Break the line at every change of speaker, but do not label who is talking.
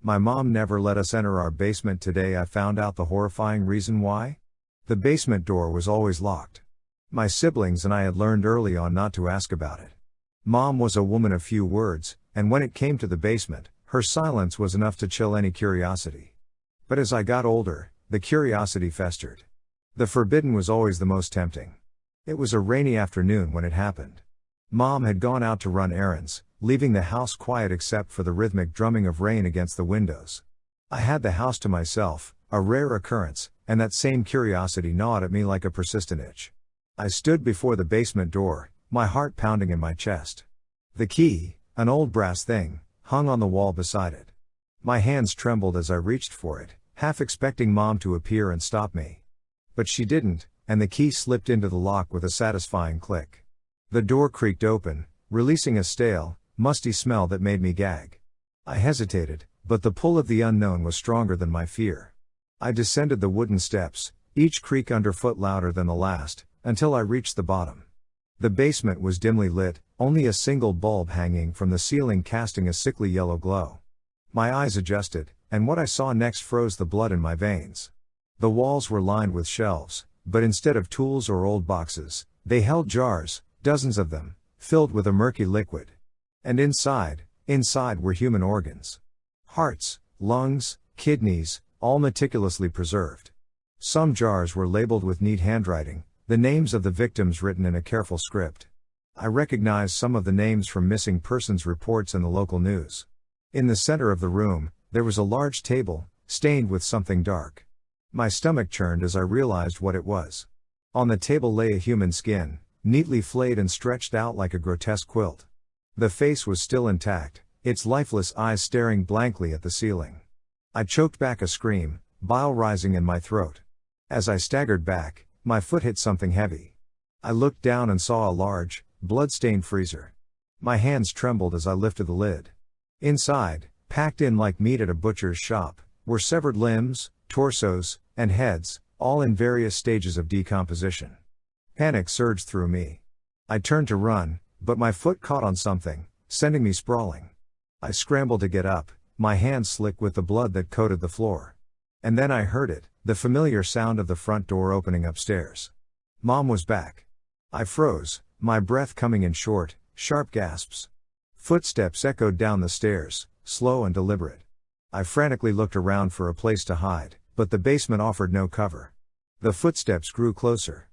My mom never let us enter our basement. Today I found out the horrifying reason why. The basement door was always locked. My siblings and I had learned early on not to ask about it. Mom was a woman of few words, and when it came to the basement, her silence was enough to chill any curiosity. But as I got older, the curiosity festered. The forbidden was always the most tempting. It was a rainy afternoon when it happened. Mom had gone out to run errands, leaving the house quiet except for the rhythmic drumming of rain against the windows. I had the house to myself, a rare occurrence, and that same curiosity gnawed at me like a persistent itch. I stood before the basement door, my heart pounding in my chest. The key, an old brass thing, hung on the wall beside it. My hands trembled as I reached for it, half expecting Mom to appear and stop me. But she didn't, and the key slipped into the lock with a satisfying click. The door creaked open, releasing a stale, musty smell that made me gag. I hesitated, but the pull of the unknown was stronger than my fear. I descended the wooden steps, each creak underfoot louder than the last, until I reached the bottom. The basement was dimly lit, only a single bulb hanging from the ceiling casting a sickly yellow glow. My eyes adjusted, and what I saw next froze the blood in my veins. The walls were lined with shelves, but instead of tools or old boxes, they held jars, dozens of them, filled with a murky liquid. And inside were human organs. Hearts, lungs, kidneys, all meticulously preserved. Some jars were labeled with neat handwriting, the names of the victims written in a careful script. I recognized some of the names from missing persons reports in the local news. In the center of the room, there was a large table, stained with something dark. My stomach churned as I realized what it was. On the table lay a human skin, neatly flayed and stretched out like a grotesque quilt. The face was still intact, its lifeless eyes staring blankly at the ceiling. I choked back a scream, bile rising in my throat. As I staggered back, my foot hit something heavy. I looked down and saw a large, blood-stained freezer. My hands trembled as I lifted the lid. Inside, packed in like meat at a butcher's shop, were severed limbs, torsos, and heads, all in various stages of decomposition. Panic surged through me. I turned to run, but my foot caught on something, sending me sprawling. I scrambled to get up, my hands slick with the blood that coated the floor. And then I heard it, the familiar sound of the front door opening upstairs. Mom was back. I froze, my breath coming in short, sharp gasps. Footsteps echoed down the stairs, slow and deliberate. I frantically looked around for a place to hide, but the basement offered no cover. The footsteps grew closer,